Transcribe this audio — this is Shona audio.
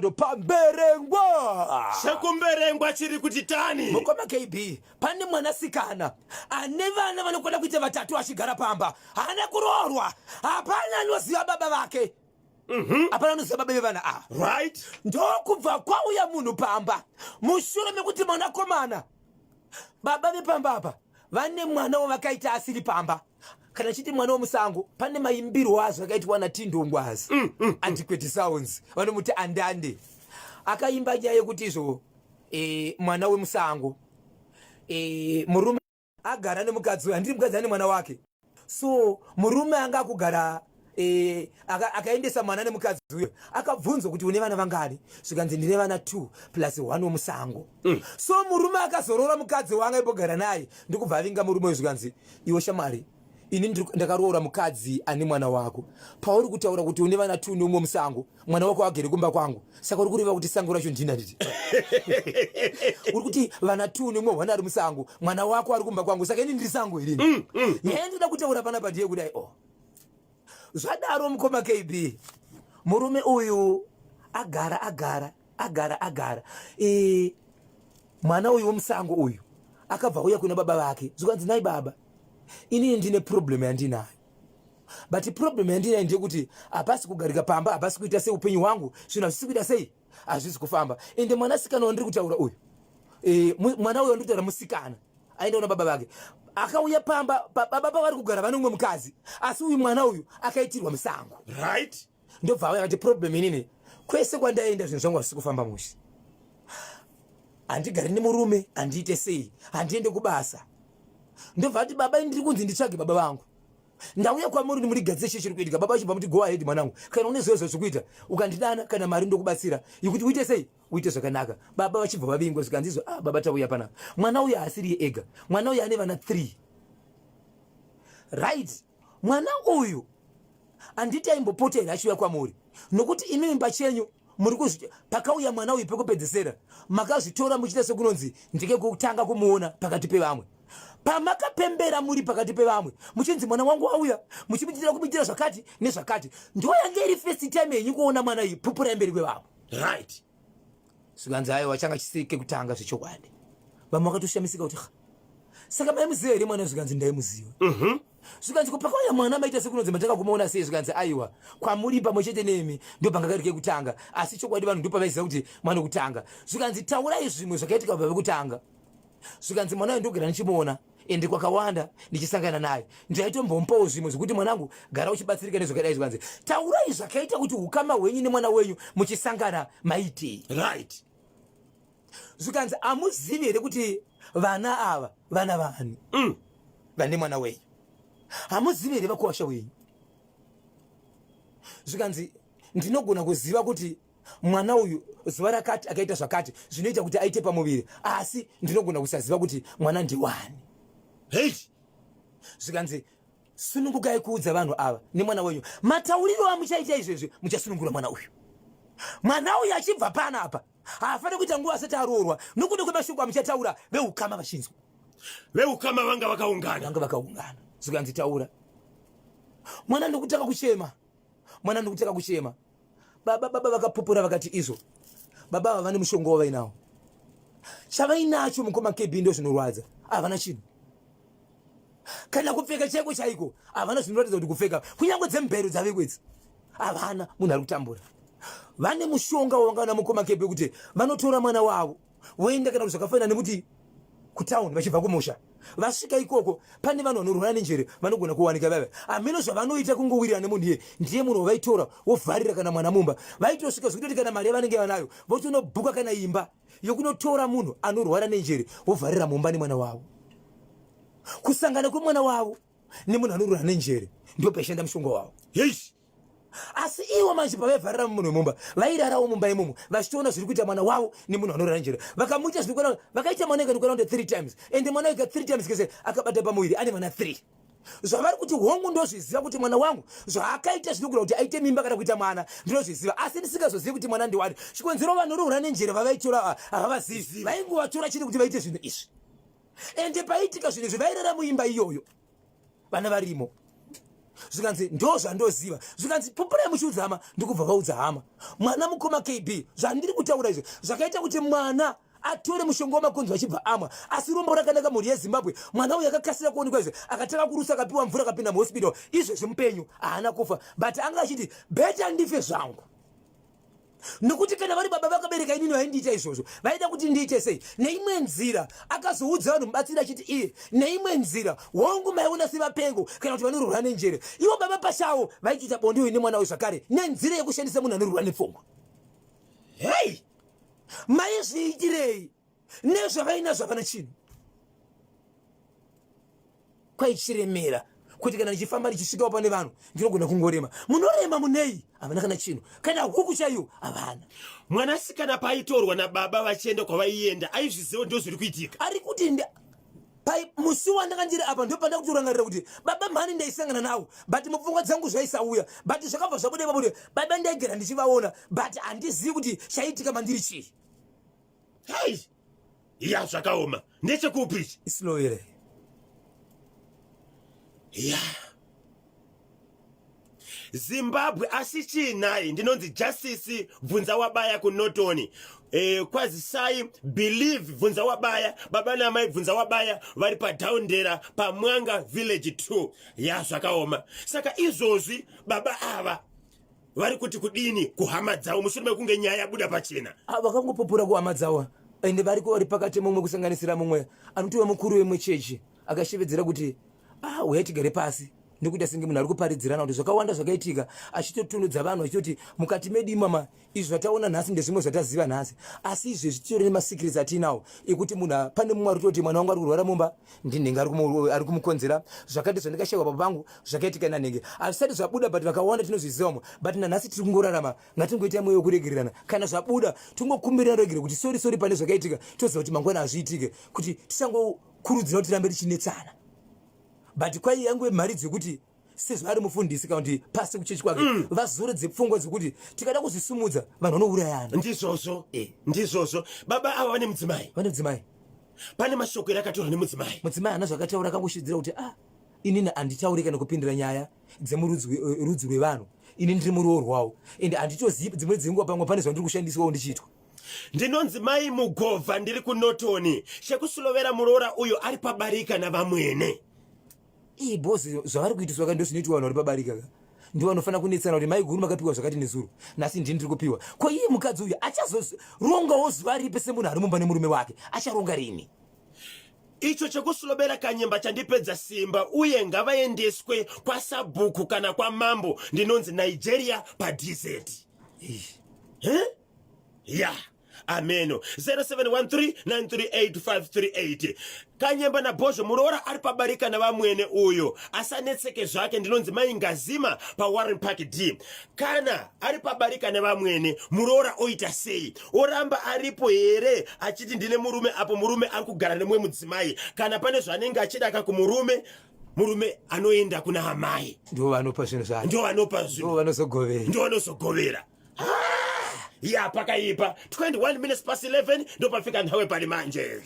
pano pa Mberengwa. Mberengwa chiri kuti tani. Mukoma KB, pane mwanasikana ane vana vanokwenda kuita vatatu achigara pamba. Hana kuroorwa. Hapana anoziva baba vake. Hapana anoziva baba vevana ava. Right? Ndokubva kwauya munhu pamba. Mushure mekuti mwanakomana baba vepamba apa vane mwana wavakaita asiri pamba. Kana chiti mwana womusango pane maimbirwo azvo akaitwa natindongwazi antiquity sounds vanomuti andande akaimba nyaya yekuti izvo mwana wemusango murume agara nemukadzi uyu handiri mukadzi ane mwana wake, so murume anga akugara akaendesa mwana nemukadzi uyo akabvunzwa kuti une vana vangani, zvikanzi ndine vana 2 plus 1 womusango. So murume akazorora mukadzi wanga ibogara naye ndikubva avinga murume uyu zvikanzi iwe shamwari ini ndakaroora mukadzi ane mwana wako, pauri kutaura kuti une vana 2 neumwe musango, mwana wako agere kumba kwangu, saka uri kureva kuti sango racho ndina nditi uri kuti vana 2 neumwe 1 ari musango, mwana wako ari kumba kwangu, saka ini ndiri sango irini. Ndinoda kutaura panapa ndiye kudai zvadaro mukoma KB murume uyu agara mwana uyu womusango uyu akabva uya kuna baba vake zvikanzi nai baba ini ndine problem yandinayo, but problem yandinayo ndeyekuti hapasi kugarika pamba, hapasi kuita sei upenyu hwangu, zvinhu hazvisi kuita sei, hazvisi kufamba. Ende mwanasikana wandiri kutaura uyu mwana uyu wandiri kutaura musikana aendaona baba vake akauya pamba, baba vari kugara vane umwe mukadzi, asi uyu mwana uyu akaitirwa musango. Right? Ndobva auya kuti problem inini kwese kwandaenda zvinhu zvangu hazvisi kufamba mushi, handigari nemurume, handiite sei, handiende kubasa. Ndobva ati baba ndiri kunzi nditsvage baba vangu, ndauya kwamuri ndimurigadzise chiri kuitika. Baba achibva muti go ahead mwanangu, kana une zvezvo zvekuita ukandidana kana mari ndokubatsira yekuti uite sei uite zvakanaka. Baba vachibva vavingwa zvikanzizvo baba tauya panapa, mwana uyu haasiri ega, mwana uyu ane vana 3. Right? Mwana uyu handiti aimbopota here achiuya kwamuri nokuti imimi pachenyu muri kuzviti pakauya mwana uyu pekupedzisira makazvitora muchiita sekunonzi ndike kutanga kumuona pakati pevamwe. Pamakapembera muri pakati pevamwe muchinzi mwana wangu auya muchimitira kumitira zvakati nezvakati, ndo yange iri first time yenyu kuona mwana uyu pupura imberi kwevamwe. Right? Zvikanzi aiwa wachanga chisike kutanga zvechokwadi. Vamwe vakatoshamisika kuti saka maimuziva here mwana, zvikanzi ndaimuziva. Zvikanzi pakauya mwana maita sekunonzi mataka kumuona sei, zvikanzi aiwa kwamuri pamwe chete nemi ndo pangakarike kutanga, asi chokwadi vanhu ndo pavaiziva kuti mwana kutanga. Zvikanzi taurai zvimwe zvakaitika kubva vekutanga. Zvikanzi mwana uyu ndogara ndichimuona ende kwakawanda ndichisangana naye, ndaitombompawo zvimwe zvokuti mwanangu gara uchibatsirika nezvakadai. Zvikanzi taurai zvakaita kuti ukama hwenyu nemwana wenyu muchisangana maitei. Right? Zvikanzi amuzivi here kuti vana ava vana vanhu vane mwana wenyu, hamuzivi here vakuwasha wenyu. Zvikanzi ndinogona kuziva kuti mwana uyu zuva rakati akaita zvakati zvinoita kuti aite pamuviri, asi ndinogona kusaziva kuti mwana ndiwani. Hey! Zvikanzi sunungukai kuudza vanhu ava nemwana wenyu matauriro amuchaita izvezvi, muchasunungura mwana uyu. Mwana uyu achibva panapa hafaniri kuita nguva asati aroorwa nokuda kwemashoko amuchataura veukama vachinzwa. Veukama vanga vakaungana. Zvikanzi taura. Mwana ndokutaka kuchema. Baba vakapupura vakati izvo baba ava vane mushonga wavainawo, chavainacho mukoma KB ndo zvinorwadza, havana chinhu. Kana kupfeka chaiko chaiko havana zvinoratidza kuti kupfeka, kunyange dzembero dzavekwedzi havana. Munhu ari kutambura vane mushonga wavangana mukoma KB kuti vanotora mwana wavo voenda kana zvakafanana nekuti kutauni vachibva kumusha vasvika ikoko pane vanhu vanorwara nenjere vanogona kuwanika vava. Hameno zvavanoita kungowirira nemunhu iye ndiye munhu wavaitora wovharira kana mwana mumba. Vaitosvika zvekutoti kana mari yavanenge vanayo votonobhuka kana imba yokunotora munhu anorwara nenjere vovharira mumba nemwana wavo. Kusangana kwemwana wavo nemunhu anorwara nenjere ndio paishanda mushonga wavo. Yes! Asi iwo manje pavaivharira munhu wemumba vairarawo mumba imomo vachitoona zviri kuita mwana wavo nemunhu anorwara njere, vakamuita zvinokwana, vakaita mwana ega nokwana 3 times, ende mwana ega 3 times kese akabata pamuviri ane vana 3. Zvavari kuti hongu ndozviziva kuti mwana wangu zvaakaita zvinogona kuti aite mimba kana kuita mwana ndinozviziva, asi ndisingazozivi kuti mwana ndiwani. Chikonzero vanhu vanorwara nenjere vavaitora havavazivi, vaingovatora chete kuti vaite zvinhu izvi, ende paitika zvinhu izvi vairara muimba iyoyo vana varimo. zvikanzi ndo zvandoziva zvikanzi pupurai muchiudza hama ndikubva vaudza hama mwana mukoma KB zvandiri kutaura izvo zvakaita kuti mwana atore mushonga wamakonzo achibva amwa asi rombo rakanaka mhuri yeZimbabwe mwana uyu akakasira kuonekwa izvo akatanga kurusa akapiwa mvura akapinda muhospital izvezvi mupenyu haana kufa but anga achiti beta ndife zvangu nokuti kana vari baba vakabereka inini vaindiita izvozvo vaida kuti ndiite sei neimwe nzira akazoudza vanhu mubatsiri achiti iye neimwe nzira hongu maiona sevapengo kana kuti vanorwara nenjere ivo baba pachavo vaitiita bonde uyu nemwana uyu zvakare nenzira yekushandisa munhu anorwara nepfungwa Hey! maizviitirei nezvavainazvo havana chinhu kwaichiremera kuti kana ndichifamba ndichisvikawo pane vanhu ndinogona kungorema munorema munei havana kana chinhu kana huku chaiyo havana Mwanasikana paaitorwa nababa vachienda kwavaienda aizviziva ndo zviri kuitika. ari kuti musi wandakandiri apa ndo panda kutorangarira kuti baba mhani ndaisangana nawo but mupfungwa dzangu zvaisauya but zvakabva zvabuda pabuda baba ndaigara ndichivaona but handizivi kuti chaitika mandiri chii. Hey! Ya zvakaoma ndechekupi isilowere ya Zimbabwe asi chiinayi ndinonzi Justice bvunza wabaya kunotoni kwazisai believe bvunza wabaya baba namai bvunza wabaya vari paDowndera paMwanga village 2 ya zvakaoma saka izvozvi baba ava vari kuti kudini kuhama dzavo mushure mekunge nyaya yabuda pachena vakangopopura kuhama dzavo ende vari pakati mumwe kusanganisira mumwe anotiva mukuru wemwe chechi akashevedzera kuti uyai tigare pasi ndikuti asinge munhu ari kuparidzirana kuti zvakawanda zvakaitika achitotunudza vanhu achitoti mukati medu imama izvi zvataona nhasi ndezvimwe zvataziva nhasi asi izvezvi titori nemasikirisi atinawo ekuti munhu pane mumwe ari kutoti mwana wangu ari kurwara mumba ndinhenge ari kumukonzera zvakati zvandikashayikwa baba vangu zvakaitika nanhenge hazvisati zvabuda but vakawanda tinozvizivamo but nanhasi tiri kungorarama ngatingoita mweyo wekuregererana kana zvabuda tingokumbirana regere kuti sori pane zvakaitika toziva kuti mangwana hazviitike kuti tisangokurudzira kuti tirambe tichinetsana but kwai yangu mari dzekuti sezvo ari mufundisi kana kuti pasi kuchechi kwake vazoredze pfungwa dzekuti tikada kuzvisumudza vanhu vanourayana ndizvozvo baba ava vane mudzimai pane mashoko ere akatorwa nemudzimai hana zvakataura akangoshidzira kuti inini handitauri kana kupindira nyaya dzemurudzi rwevanhu ini ndiri muruo rwavo ende handitozivi dzimwe dzenguva pamwe pane zvandiri kushandiswawo ndichiitwa ndinonzi mai mugovha ndiri kunotoni chekusulovera muroora uyo ari pabarika navamwene bosi zvavari kuitiswa ka ndo zvinoitwa vanhu vari pabarika ndiwo vanofanira kunetsana kuti mai guru makapiwa zvakati nezuro nhasi ndini ndiri kupiwa ko iye mukadzi uyu achazorongawo zuva ripe semunhu ari mumba nemurume wake acharonga rini icho chekusulobera kanyemba chandipedza simba uye ngavaendeswe kwasabhuku kana kwamambo ndinonzi Nigeria paDZ ya ameno 0713938538 kanyemba nabhozvo muroora ari pabarika navamwene uyo asanetseke zvake ndinonzi mai ngazima paWarren Park D kana ari pabarika nevamwene muroora oita sei oramba aripo here achiti ndine murume apo murume ari kugara nemumwe mudzimai kana pane zvanenge achida kumurume murume anoenda kuna amai ndo vanopa zvinhu zvake ndo vanozogovera ya pakaipa 21 minutes past 11 ndo pafika nhawe pari manje